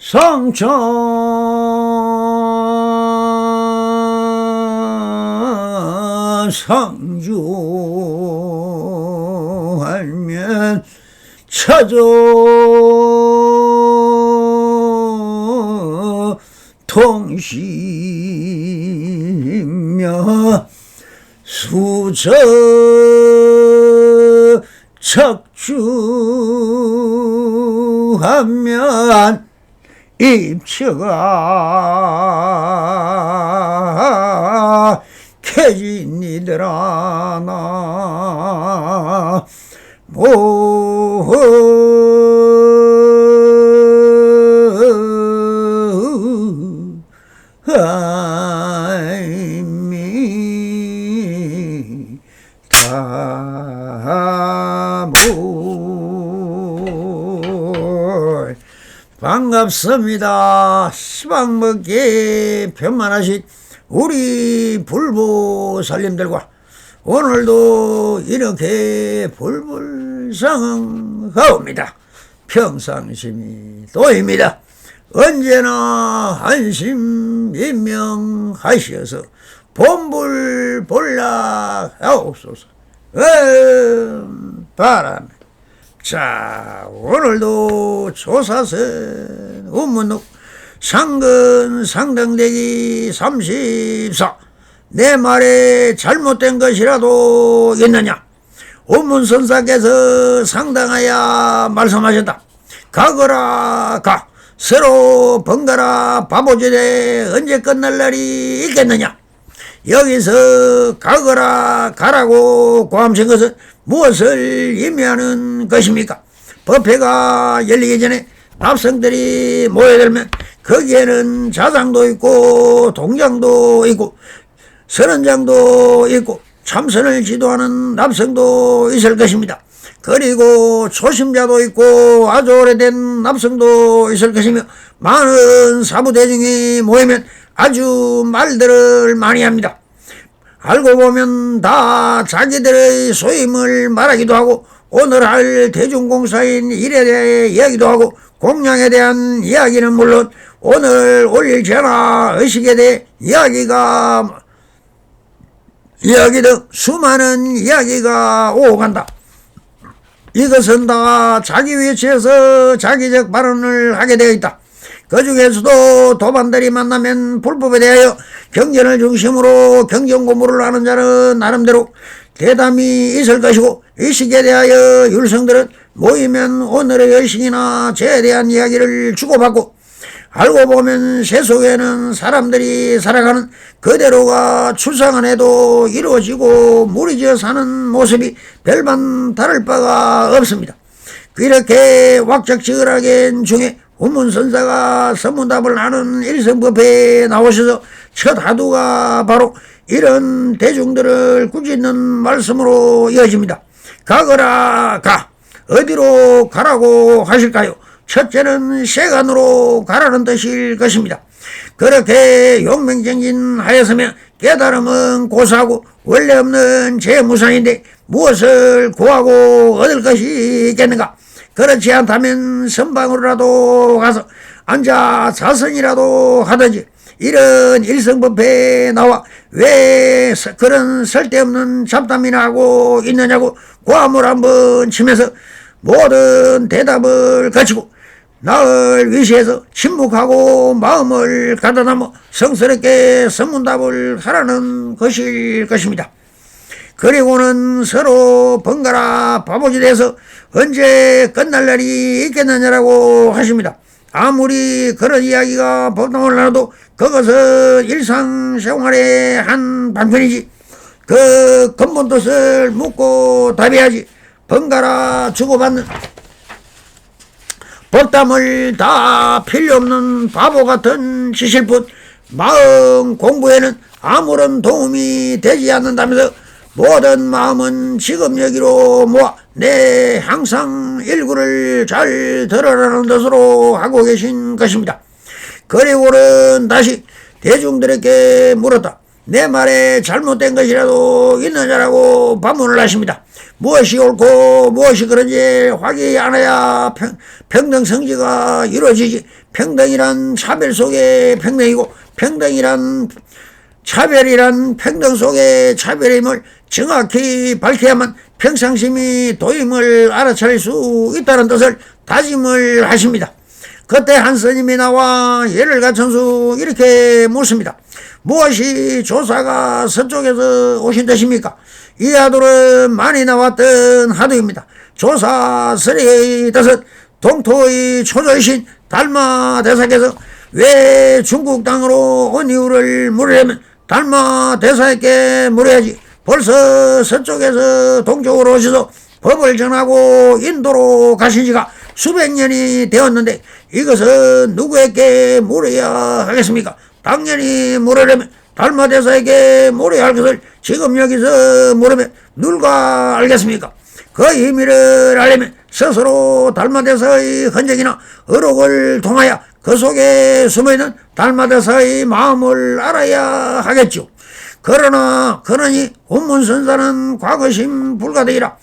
성천 상주하면 찾아 통시며 수저 척추하면 입처가 캐지니더라 나 반갑습니다. 시방먹기 편만하신 우리 불보살님들과 오늘도 이렇게 불불상응하옵니다. 평상심이 도입니다. 언제나 안심인명하시어서 본불본락하옵소서. 바람에. 자, 오늘도 조사선 운문록 상근 상등대기 34. 내 말에 잘못된 것이라도 있느냐? 운문선사께서 상당하여 말씀하셨다. 가거라 가, 서로 번갈아 바보지대 언제 끝날 날이 있겠느냐? 여기서 가거라 가라고 고함친 것은 무엇을 의미하는 것입니까? 법회가 열리기 전에 납성들이 모여들면 거기에는 자상도 있고 동장도 있고 선언장도 있고 참선을 지도하는 납성도 있을 것입니다. 그리고 초심자도 있고 아주 오래된 납성도 있을 것이며 많은 사부대중이 모이면 아주 말들을 많이 합니다. 알고 보면 다 자기들의 소임을 말하기도 하고 오늘 할 대중공사인 일에 대해 이야기도 하고 공양에 대한 이야기는 물론 오늘 올릴 전화 의식에 대해 이야기 등 수많은 이야기가 오고 간다. 이것은 다 자기 위치에서 자기적 발언을 하게 되어 있다. 그 중에서도 도반들이 만나면 불법에 대하여 경전을 중심으로 경전 공부를 하는 자는 나름대로 대담이 있을 것이고 의식에 대하여 율성들은 모이면 오늘의 의식이나 죄에 대한 이야기를 주고받고 알고 보면 세속에는 사람들이 살아가는 그대로가 출생한 해도 이루어지고 무리지어 사는 모습이 별반 다를 바가 없습니다. 이렇게 왁적지근하게 중에 운문선사가 선문답을 하는 일성법회에 나오셔서 첫 하두가 바로 이런 대중들을 꾸짖는 말씀으로 이어집니다. 가거라 가, 어디로 가라고 하실까요? 첫째는 세간으로 가라는 뜻일 것입니다. 그렇게 용맹정진하였으면 깨달음은 고사하고 원래 없는 재무상인데 무엇을 구하고 얻을 것이 있겠는가? 그렇지 않다면 선방으로라도 가서 앉아 자선이라도 하든지 이런 일성법회에 나와 왜 그런 쓸데없는 잡담이나 하고 있느냐고 고함을 한번 치면서 모든 대답을 거치고 나를 위시해서 침묵하고 마음을 가다듬어 성스럽게 선문답을 하라는 것일 것입니다. 그리고는 서로 번갈아 바보짓해서 언제 끝날 날이 있겠느냐라고 하십니다. 아무리 그런 이야기가 법당을 나눠도 그것은 일상생활의 한 방편이지 그 근본 뜻을 묻고 답해야지 번갈아 주고받는 법담을 다 필요없는 바보 같은 짓일 뿐 마음 공부에는 아무런 도움이 되지 않는다면서 모든 마음은 지금 여기로 모아 내 항상 일구를 잘 들으라는 뜻으로 하고 계신 것입니다. 그리고는 다시 대중들에게 물었다. 내 말에 잘못된 것이라도 있느냐라고 반문을 하십니다. 무엇이 옳고 무엇이 그런지 확인하여야 평등성지가 이루어지지. 평등이란 차별 속의 평등이고 차별이란 평등 속의 차별임을 정확히 밝혀야만 평상심이 도임을 알아차릴 수 있다는 뜻을 다짐을 하십니다. 그때 한 스님이 나와 예를 갖춘 이렇게 묻습니다. 무엇이 조사가 서쪽에서 오신 뜻입니까? 이 하두는 많이 나왔던 하두입니다. 조사 서리의 뜻은 동토의 초조이신 달마 대사께서 왜 중국 땅으로 온 이유를 물으려면 달마 대사에게 물어야지. 벌써 서쪽에서 동쪽으로 오셔서 법을 전하고 인도로 가신 지가 수백 년이 되었는데 이것은 누구에게 물어야 하겠습니까? 당연히 물으려면 달마 대사에게 물어야 할 것을 지금 여기서 물으면 누가 알겠습니까? 그 의미를 알려면 스스로 달마 대사의 흔적이나 어록을 통하여 그 속에 숨어있는 달마 대사의 마음을 알아야 하겠죠. 그러니 운문선사는 과거심 불가되이라.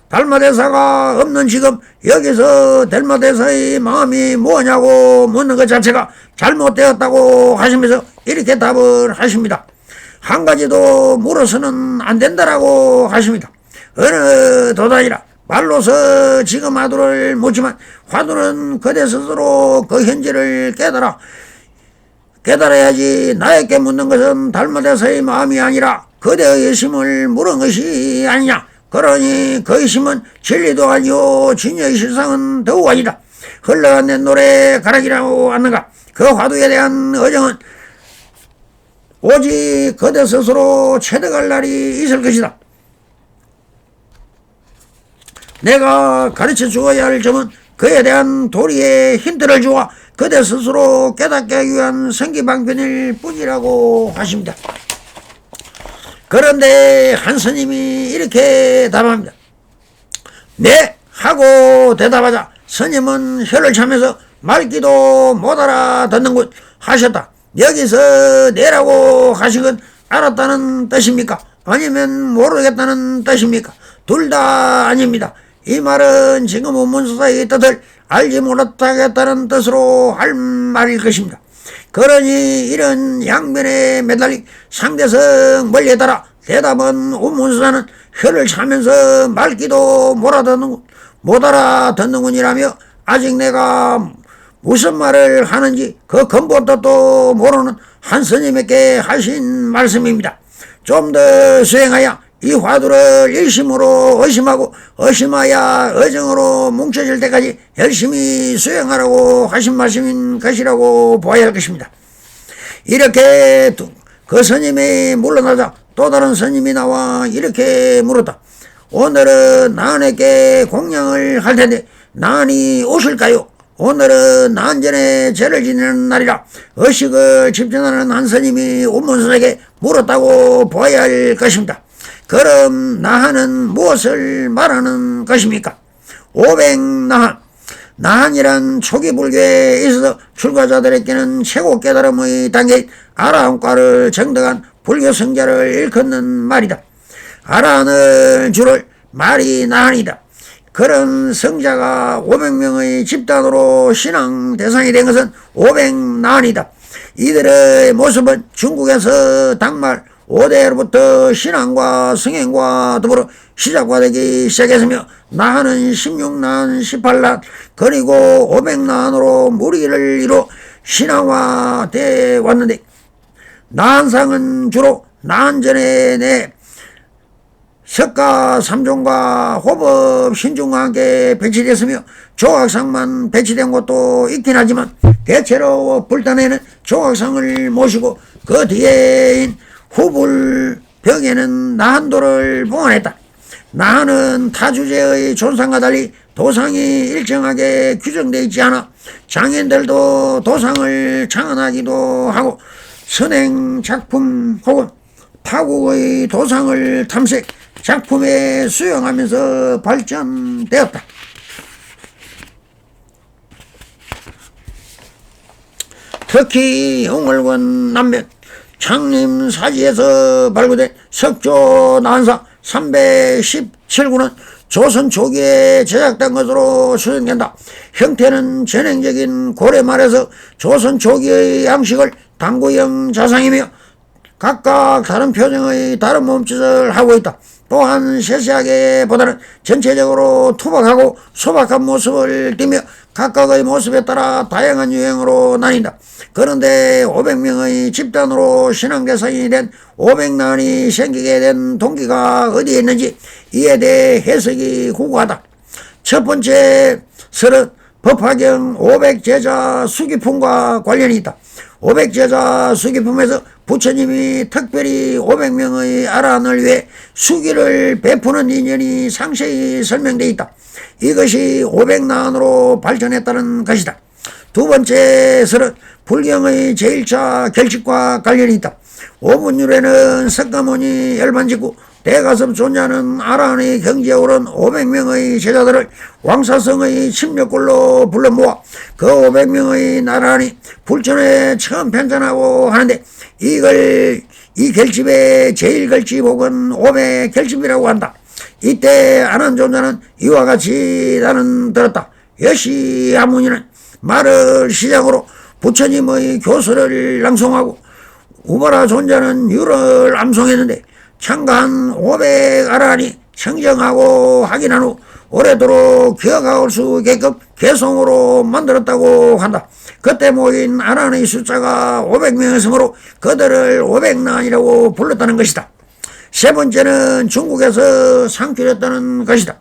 달마 대사가 없는 지금 여기서 달마 대사의 마음이 뭐냐고 묻는 것 자체가 잘못되었다고 하시면서 이렇게 답을 하십니다. 한 가지도 물어서는 안 된다라고 하십니다. 어느 도단이라 말로서 지금 화두를 묻지만 화두는 그대 스스로 그 현재를 깨달아야지. 나에게 묻는 것은 달마 대사의 마음이 아니라 그대의 의심을 물은 것이 아니냐. 그러니 그 의심은 진리도 아니오 진여의 실상은 더욱 아니다. 흘러간 내 노래 가락이라고 하는가. 그 화두에 대한 의정은 오직 그대 스스로 체득할 날이 있을 것이다. 내가 가르쳐 주어야 할 점은 그에 대한 도리의 힌트를 주어 그대 스스로 깨닫게 하기 위한 성기방편일 뿐이라고 하십니다. 그런데 한 스님이 이렇게 답합니다. 네 하고 대답하자 스님은 혀를 차면서 말귀도 못 알아듣는군 하셨다. 여기서 네라고 하신 건 알았다는 뜻입니까? 아니면 모르겠다는 뜻입니까? 둘 다 아닙니다. 이 말은 지금 운문서사의 뜻을 알지 못하겠다는 뜻으로 할 말일 것입니다. 그러니 이런 양면에 매달린 상대성 원리에 따라 대답은 운문서사는 혀를 차면서 말귀도 못 알아듣는군이라며 아직 내가 무슨 말을 하는지 그 근본도 모르는 한 스님에게 하신 말씀입니다. 좀 더 수행하여 이 화두를 일심으로 의심하고 의심하여 의정으로 뭉쳐질 때까지 열심히 수행하라고 하신 말씀인 것이라고 보아야 할 것입니다. 이렇게 그 스님이 물러나자 또 다른 스님이 나와 이렇게 물었다. 오늘은 나한에게 공양을 할 텐데 나한이 오실까요? 오늘은 난전에 죄를 지내는 날이라 의식을 집전하는 한 스님이 운문선에게 물었다고 보아야 할 것입니다. 그럼 나한은 무엇을 말하는 것입니까? 오백나한. 나한이란 초기 불교에 있어서 출가자들에게는 최고 깨달음의 단계인 아라한과를 정득한 불교 성자를 일컫는 말이다. 아라한을 주를 말이 나한이다. 그런 성자가 500명의 집단으로 신앙 대상이 된 것은 500나한이다. 이들의 모습은 중국에서 당말 5대로부터 신앙과 성행과 더불어 시작화되기 시작했으며 나한은 16나한 18나한 그리고 500나한으로 무리를 이루어 신앙화되어 왔는데 나한상은 주로 나한전에 내 석가 삼종과 호법 신중과 함께 배치됐으며 조각상만 배치된 곳도 있긴 하지만 대체로 불단에는 조각상을 모시고 그 뒤에인 후불벽에는 나한도를 봉헌했다. 나한은 타주제의 존상과 달리 도상이 일정하게 규정되어 있지 않아 장인들도 도상을 창안하기도 하고 선행 작품 혹은 타국의 도상을 탐색 작품에 수용하면서 발전되었다. 특히 용월권 남면 창림사지에서 발굴된 석조 난사 317구는 조선 초기에 제작된 것으로 추정된다. 형태는 전형적인 고래 말에서 조선 초기의 양식을 당구형 자상이며 각각 다른 표정의 다른 몸짓을 하고 있다. 또한 세세하게보다는 전체적으로 투박하고 소박한 모습을 띠며 각각의 모습에 따라 다양한 유형으로 나뉜다. 그런데 500명의 집단으로 신앙 대상이 된 500난이 생기게 된 동기가 어디에 있는지 이에 대해 해석이 후구하다. 첫 번째 설은 법화경 500제자 수기품과 관련이 있다. 500제자 수기품에서 부처님이 특별히 500명의 아란을 위해 수기를 베푸는 인연이 상세히 설명되어 있다. 이것이 500난으로 발전했다는 것이다. 두 번째 설은 불경의 제1차 결식과 관련이 있다. 오분율에는 석가모니 열반 직후 대가섭 존재하는 아란의 경지에 오른 500명의 제자들을 왕사성의 침략골로 불러 모아 그 500명의 나란히 불전에 처음 편찬하고 하는데 이 결집의 제1결집 혹은 500결집이라고 한다. 이때 아란 존자는 이와 같이 나는 들었다. 여시아무니는 말을 시작으로 부처님의 교설을 낭송하고 우바라 존자는 유를 암송했는데 창간 500아란이 청정하고 확인한 후 오래도록 기억할 수 있게끔 개송으로 만들었다고 한다. 그때 모인 아란의 숫자가 500명이었으므로 그들을 500난이라고 불렀다는 것이다. 세 번째는 중국에서 상출했다는 것이다.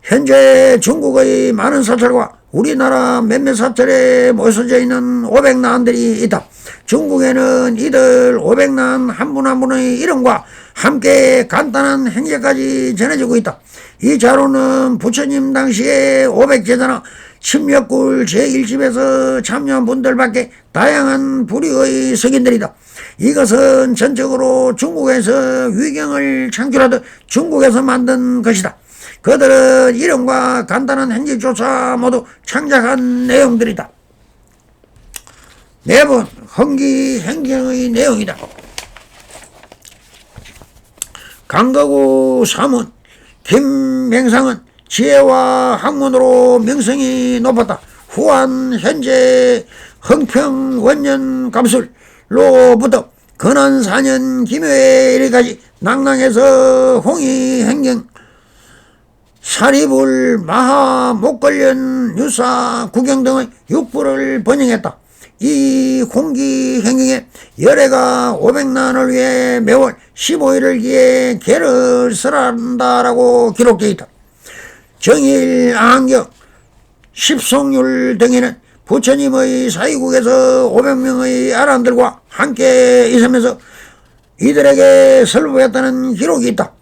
현재 중국의 많은 사찰과 우리나라 몇몇 사찰에 모여져 있는 500난들이 있다. 중국에는 이들 500난 한 분 한 분의 이름과 함께 간단한 행제까지 전해지고 있다. 이 자료는 부처님 당시에 500제자나 침략굴 제1집에서 참여한 분들밖에 다양한 부류의 석인들이다. 이것은 전적으로 중국에서 위경을 창출하듯 중국에서 만든 것이다. 그들은 이름과 간단한 행제조차 모두 창작한 내용들이다. 네 번 헌기 행경의 내용이다. 강거구 사문 김맹상은 지혜와 학문으로 명성이 높았다. 후한 현재 흥평 원년 감술로부터 근한 4년 김효에 이르기까지 낙랑에서 홍의 행경 사리불 마하 목걸련 유사 구경 등의 6부를 번역했다. 이 홍기 행경에 열애가 500난을 위해 매월 15일을 기해 계를 설한다라고 기록되어 있다. 정일, 안경, 십송률 등에는 부처님의 사위국에서 500명의 아란들과 함께 있으면서 이들에게 설부했다는 기록이 있다.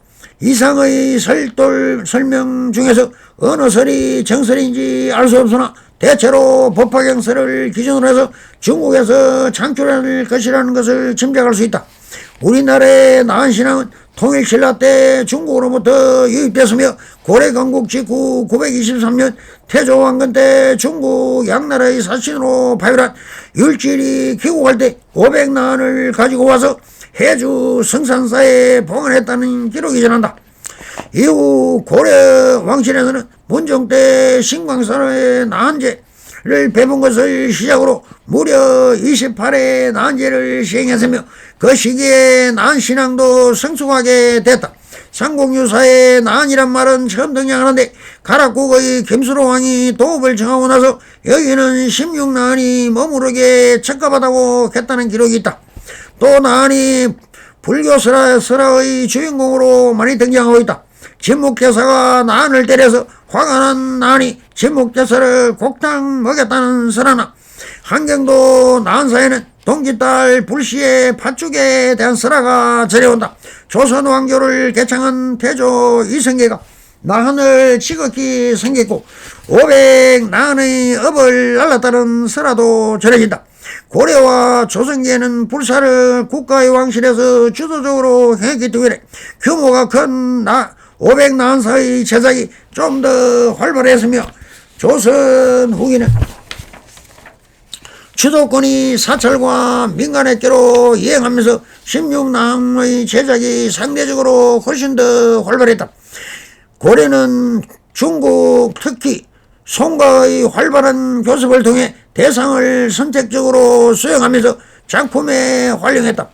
이상의 설돌 설명 중에서 어느 설이 정설인지 알 수 없으나 대체로 법화경설을 기준으로 해서 중국에서 창출할 것이라는 것을 짐작할 수 있다. 우리나라의 나한신앙은 통일신라 때 중국으로부터 유입됐으며 고려건국 직후 923년 태조왕건 때 중국 양나라의 사신으로 파율한 율질이 귀국할 때 500난을 가지고 와서 해주 성산사에 봉헌했다는 기록이 전한다. 이후 고려 왕실에서는 문종 때 신광사의 나한제를 베푼 것을 시작으로 무려 28회 나한제를 시행했으며 그 시기에 나한신앙도 성숙하게 됐다. 삼국유사에 나한이란 말은 처음 등장하는데 가락국의 김수로 왕이 도읍을 정하고 나서 여기는 16난이 머무르게 척가받다고 했다는 기록이 있다. 또 나한이 불교 설화의 주인공으로 많이 등장하고 있다. 진묵대사가 나한을 때려서 화가 난 나한이 진묵대사를 곡탕 먹였다는 설화나 한경도 나한사에는 동기딸 불씨의 팥죽에 대한 설화가 전해온다. 조선 왕조를 개창한 태조 이성계가 나한을 지극히 섬겼고 500난의 업을 날랐다는 설화도 전해진다. 고려와 조선기에는 불사를 국가의 왕실에서 주도적으로 했기 때문에 규모가 큰 500난사의 제작이 좀 더 활발했으며 조선 후기는 주도권이 사찰과 민간학교로 이행하면서 16남의 제작이 상대적으로 훨씬 더 활발했다. 고려는 중국 특히 송가의 활발한 교섭을 통해 대상을 선택적으로 수용하면서 작품에 활용했다.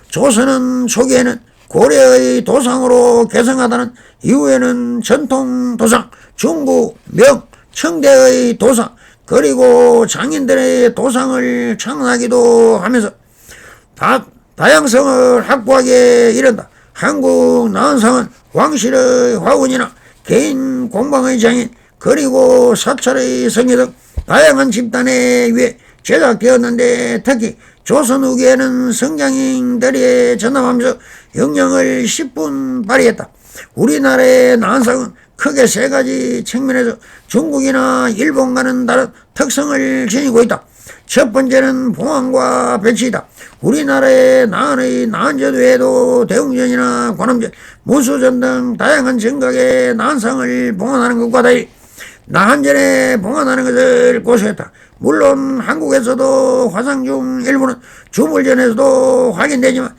조선은 초기에는 고려의 도상으로 개성하다는 이후에는 전통 도상, 중국, 명, 청대의 도상, 그리고 장인들의 도상을 창헌하기도 하면서 다양성을 확보하게 이른다. 한국 나은상은 왕실의 화운이나 개인 공방의 장인, 그리고 사찰의 성의 등 다양한 집단에 의해 제작되었는데, 특히 조선 후기에는 성장인들이 전함하면서 영향을 10분 발휘했다. 우리나라의 나은상은 크게 세 가지 측면에서 중국이나 일본과는 다른 특성을 지니고 있다. 첫 번째는 봉황과 배치이다. 우리나라의 나은의 나은전 외에도 대웅전이나 관음전, 무수전 등 다양한 정각의 나은상을 봉헌하는 것과 달리 나한전에 봉헌하는 것을 고수했다. 물론 한국에서도 화상 중 일부는 주물전에서도 확인되지만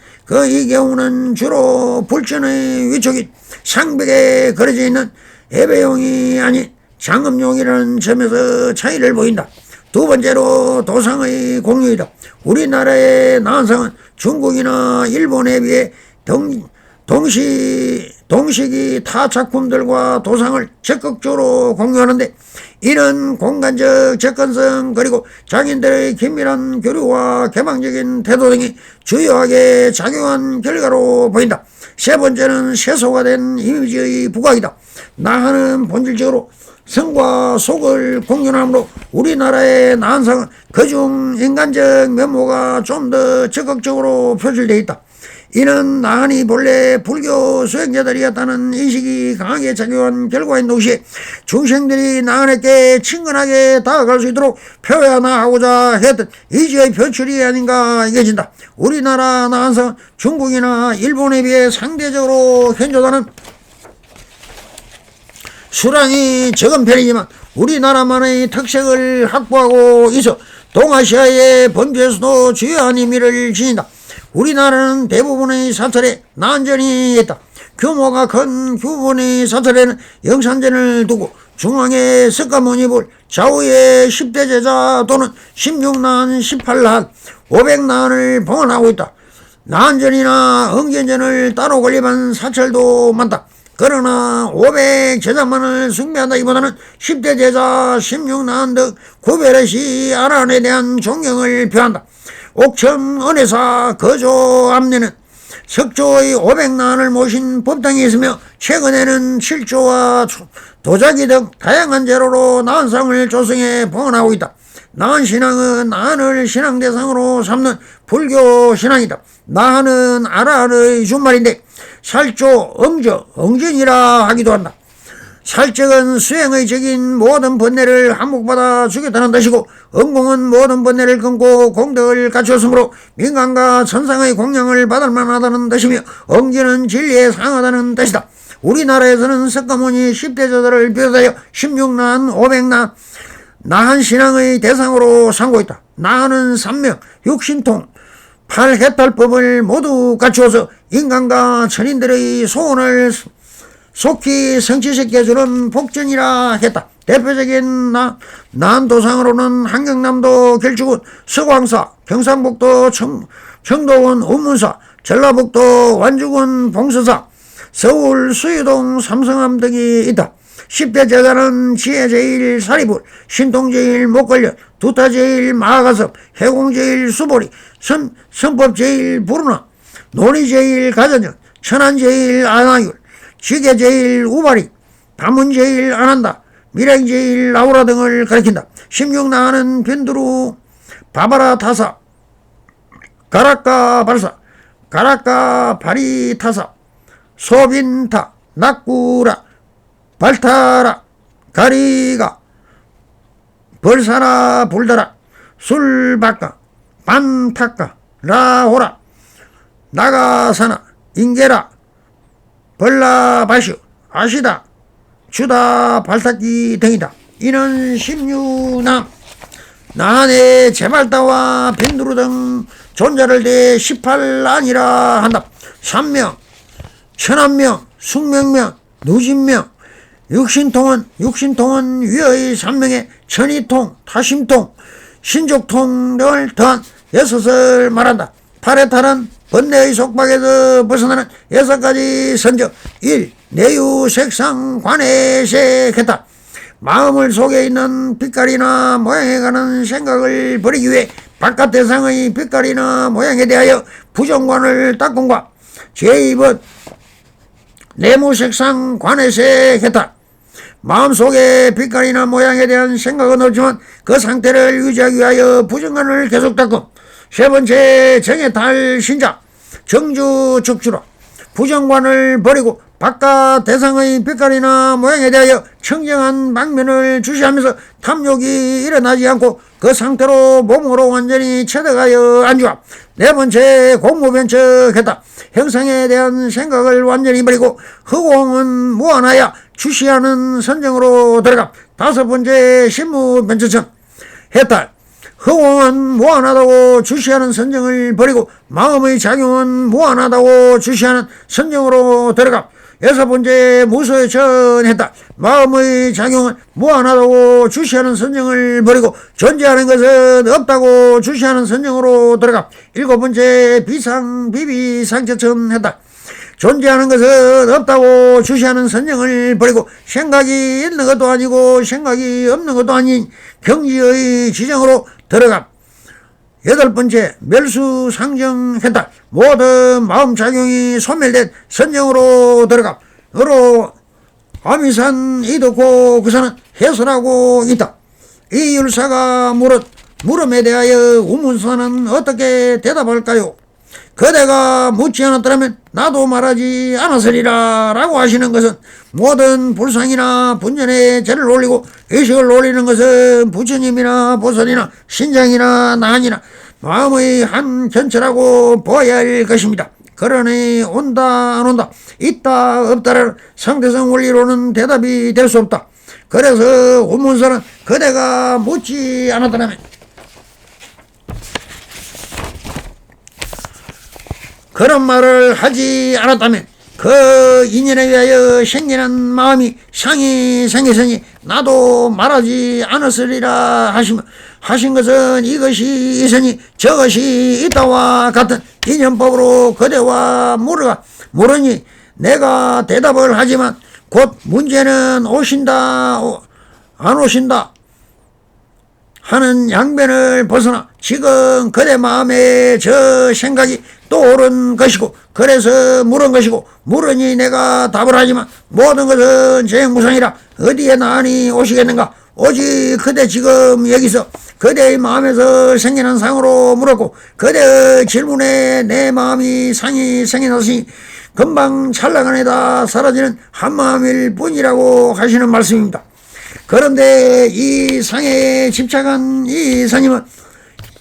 이 경우는 주로 불전의 위촉인 상벽에 그려져 있는 예배용이 아닌 장음용이라는 점에서 차이를 보인다. 두 번째로 도상의 공유이다. 우리나라의 나은상은 중국이나 일본에 비해 동식이 타 작품들과 도상을 적극적으로 공유하는데, 이는 공간적 접근성 그리고 장인들의 긴밀한 교류와 개방적인 태도 등이 주요하게 작용한 결과로 보인다. 세 번째는 세소화된 이미지의 부각이다. 나한은 본질적으로 성과 속을 공존하므로 우리나라의 나한상은 그중 인간적 면모가 좀 더 적극적으로 표출되어 있다. 이는 나한이 본래 불교 수행자들이었다는 인식이 강하게 작용한 결과인 동시에 중생들이 나한에게 친근하게 다가갈 수 있도록 표현하고자 했던 의지의 표출이 아닌가 여겨진다. 우리나라 나한상은 중국이나 일본에 비해 상대적으로 현존하는 수량이 적은 편이지만 우리나라만의 특색을 확보하고 있어 동아시아의 번주에서도 주요한 의미를 지닌다. 우리나라는 대부분의 사찰에 나은전이 있다. 규모가 큰 규모의 사찰에는 영산전을 두고 중앙에 석가모니불, 좌우에 10대 제자 또는 16난, 18난, 500난을 봉헌하고 있다. 나은전이나 응전전을 따로 건립한 사찰도 많다. 그러나 500 제자만을 숭배한다기보다는 10대 제자, 16난 등 구별의 아란에 대한 존경을 표한다. 옥천 은혜사 거조 앞내는 석조의 500난을 모신 법당이 있으며 최근에는 칠조와 도자기 등 다양한 재료로 나은상을 조성해 봉헌하고 있다. 나은신앙은 나은을 신앙 대상으로 삼는 불교 신앙이다. 나은은 아라한의 준말인데 살조, 응전이라 하기도 한다. 살적은 수행의 적인 모든 번뇌를 한몫받아 주겠다는 뜻이고, 응공은 모든 번뇌를 끊고 공덕을 갖추었으므로 민간과 천상의 공양을 받을 만하다는 뜻이며, 응기는 진리에 상하다는 뜻이다. 우리나라에서는 석가모니 10대 제자를 비롯하여 16난, 500난, 나한 신앙의 대상으로 삼고 있다. 나한은 삼명, 육신통, 8해탈법을 모두 갖추어서 인간과 천인들의 소원을 속히 성취시켜주는 복전이라 했다. 대표적인 난도상으로는 한경남도 결주군 서광사, 경상북도 청도군 운문사, 전라북도 완주군 봉서사, 서울 수유동 삼성암 등이 있다. 10대 제자는 지혜제일 사리불, 신통제일 목걸련, 두타제일 마가섭, 해공제일 수보리, 선법제일 부르나, 논의제일 가전연, 천안제일 안하율, 지게제일 우바리, 다문제일 안한다, 밀행제일 나우라 등을 가리킨다. 16나는 빈두루, 바바라 타사, 가라카 발사, 가라카 바리 타사, 소빈타, 낙구라, 발타라, 가리가, 벌사라 불다라, 술바까, 반타까, 라호라, 나가사나, 인게라, 벌라바슈, 아시다, 주다, 발타기 등이다. 이는 16남 나한테 제발다와 빈두루 등 존자를 대해 18아니라 한다. 삼명, 천한명, 숙명명, 누진명, 육신통은 위의 삼명에 천이통, 타심통, 신족통 등을 더한 여섯을 말한다. 팔에 탈은 번뇌의 속박에서 벗어나는 6가지 선적. 1. 내유 색상 관해색했다. 마음을 속에 있는 빛깔이나 모양에 관한 생각을 버리기 위해 바깥 대상의 빛깔이나 모양에 대하여 부정관을 닦음과 제2번 내무색상 관해색했다. 마음속에 빛깔이나 모양에 대한 생각은 없지만 그 상태를 유지하기 위하여 부정관을 계속 닦음. 세 번째 정해탈 신자 정주 적주라. 부정관을 버리고 바깥 대상의 빛깔이나 모양에 대하여 청정한 방면을 주시하면서 탐욕이 일어나지 않고 그 상태로 몸으로 완전히 체득하여 앉으라. 네 번째 공무변척했다. 형상에 대한 생각을 완전히 버리고 허공은 무한하여 주시하는 선정으로 들어가. 다섯 번째 신무변척천 해탈. 허공은 무한하다고 주시하는 선정을 버리고 마음의 작용은 무한하다고 주시하는 선정으로 들어가. 여섯 번째 무소천했다. 마음의 작용은 무한하다고 주시하는 선정을 버리고 존재하는 것은 없다고 주시하는 선정으로 들어가. 일곱 번째 비상비비상처천했다. 존재하는 것은 없다고 주시하는 선정을 버리고 생각이 있는 것도 아니고 생각이 없는 것도 아닌 경지의 지정으로 들어가. 여덟 번째 멸수상정했다. 모든 마음작용이 소멸된 선정으로 들어가. 어로 아미산 이덕고 그사는 해설하고 있다. 이 율사가 물음에 대하여 우문사는 어떻게 대답할까요? 그대가 묻지 않았더라면 나도 말하지 않았으리라 라고 하시는 것은 모든 불상이나 분전에 죄를 올리고 의식을 올리는 것은 부처님이나 보살이나 신장이나 나한이나 마음의 한 견체라고 보아야 할 것입니다. 그러니 온다 안 온다 있다 없다라는 상대성 원리로는 대답이 될 수 없다. 그래서 우문사는 그대가 묻지 않았더라면 그런 말을 하지 않았다면 그 인연에 의하여 생기는 마음이 상이 생겼으니 나도 말하지 않았으리라 하신 것은 이것이 있으니 저것이 있다와 같은 인연법으로 그대와 물으니 내가 대답을 하지만 곧 문제는 오신다 안 오신다 하는 양변을 벗어나 지금 그대 마음에 저 생각이 떠오른 것이고 그래서 물은 것이고 물으니 내가 답을 하지만 모든 것은 재무상이라 어디에 나니 오시겠는가. 오직 그대 지금 여기서 그대의 마음에서 생기는 상으로 물었고 그대의 질문에 내 마음이 상이 생겨났으니 금방 찰나간에다 사라지는 한마음일 뿐이라고 하시는 말씀입니다. 그런데 이 상에 집착한 이 스님은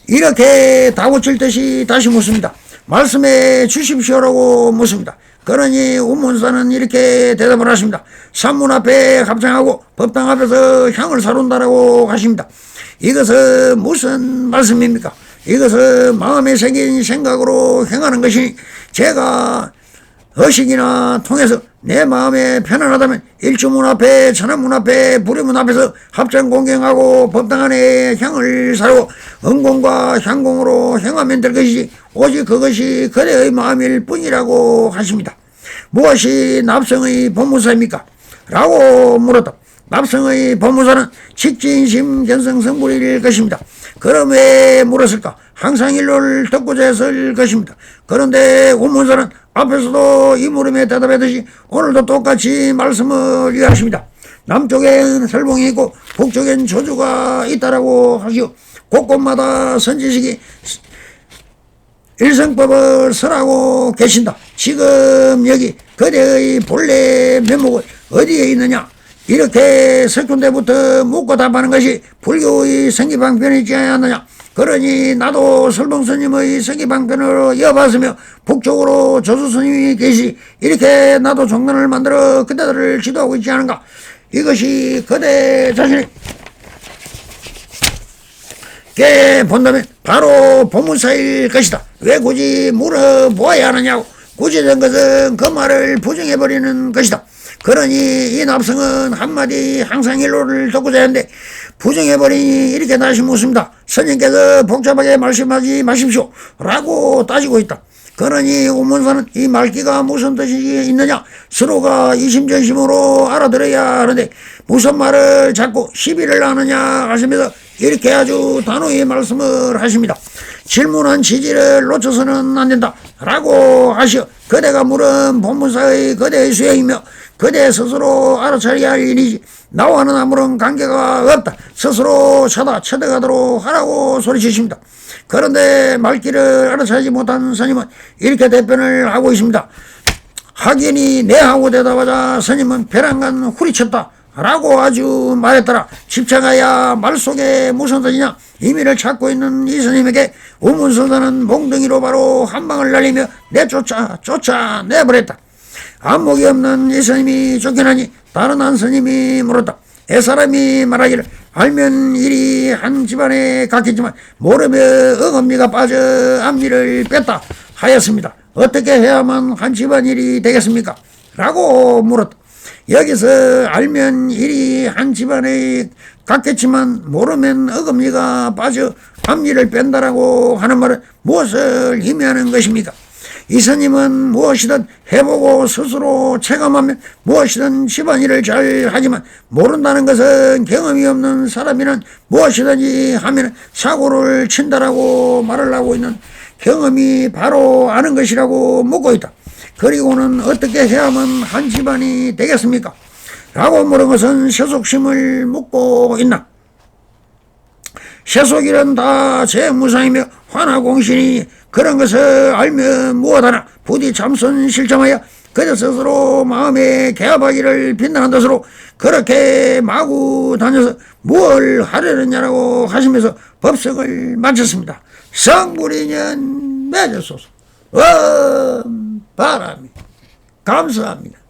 이렇게 다고칠 듯이 다시 묻습니다. 말씀해 주십시오라고 묻습니다. 그러니 운문사는 이렇게 대답을 하십니다. 산문 앞에 합장하고 법당 앞에서 향을 사룬다라고 하십니다. 이것은 무슨 말씀입니까? 이것은 마음에 새긴 생각으로 행하는 것이니 제가 의식이나 통해서 내 마음에 편안하다면 일주문 앞에 천안문 앞에 부리문 앞에서 합장 공경하고 법당 안에 향을 사르고 은공과 향공으로 행하면 될 것이지 오직 그것이 그대의 마음일 뿐이라고 하십니다. 무엇이 납성의 법무사입니까? 라고 물었다. 납성의 법무사는 직진심 견성성불일 것입니다. 그럼 왜 물었을까? 항상 일로를 듣고자 했을 것입니다. 그런데 운문사는 앞에서도 이 물음에 대답했듯이 오늘도 똑같이 말씀을 이해하십니다. 남쪽엔 설봉이 있고 북쪽엔 조주가 있다라고 하시오. 곳곳마다 선지식이 일성법을 설하고 계신다. 지금 여기 그대의 본래 면목은 어디에 있느냐? 이렇게 석군대부터 묻고 답하는 것이 불교의 성기방편이지 않느냐? 그러니 나도 설봉스님의 성기방편으로 이어봤으며 북쪽으로 조수스님이 계시 이렇게 나도 종단을 만들어 그대들을 지도하고 있지 않은가? 이것이 그대 자신의 깊게 본다면 바로 보문사일 것이다. 왜 굳이 물어보아야 하느냐고. 굳이 된 것은 그 말을 부정해버리는 것이다. 그러니 이 납성은 한마디 항상 일로를 듣고자 하는데 부정해버리니 이렇게 다시 묻습니다. 스님께서 복잡하게 말씀하지 마십시오 라고 따지고 있다. 그러니 우문사는 이 말귀가 무슨 뜻이 있느냐 서로가 이심전심으로 알아들어야 하는데 무슨 말을 자꾸 시비를 하느냐 하시면서 이렇게 아주 단호히 말씀을 하십니다. 질문한 취지를 놓쳐서는 안 된다 라고 하시어 그대가 물은 본문사의 그대의 수행이며 그대 스스로 알아차려야 할 일이지 나와는 아무런 관계가 없다. 스스로 쳐들어가도록 하라고 소리치십니다. 그런데 말귀를 알아차리지 못한 스님은 이렇게 대변을 하고 있습니다. 하긴이 내하고 대답하자 스님은 벼랑간 후리쳤다 라고 아주 말했더라. 집착하야 말 속에 무슨 뜻이냐. 의미를 찾고 있는 이 스님에게 우문선사는 몽둥이로 바로 한 방을 날리며 쫓아내버렸다. 안목이 없는 이 스님이 쫓겨나니 다른 한 스님이 물었다. 애사람이 말하기를 알면 일이 한 집안에 갔겠지만 모르면 어금니가 빠져 앞니를 뺐다 하였습니다. 어떻게 해야만 한 집안일이 되겠습니까? 라고 물었다. 여기서 알면 일이 한 집안에 갔겠지만 모르면 어금니가 빠져 앞니를 뺀다라고 하는 말은 무엇을 의미하는 것입니까? 이 스님은 무엇이든 해보고 스스로 체감하면 무엇이든 집안일을 잘 하지만 모른다는 것은 경험이 없는 사람이는 무엇이든지 하면 사고를 친다라고 말을 하고 있는 경험이 바로 아는 것이라고 묻고 있다. 그리고는 어떻게 해야만 한 집안이 되겠습니까? 라고 물은 것은 세속심을 묻고 있나? 세속일은 다 재무상이며 환화공신이 그런 것을 알면 무엇하나 부디 참선 실정하여 그저 스스로 마음의 개합하기를 빛나는 것으로 그렇게 마구 다녀서 뭘 하려느냐라고 하시면서 법석을 마쳤습니다. 성불인연 맺으소서. 바람이 감사합니다.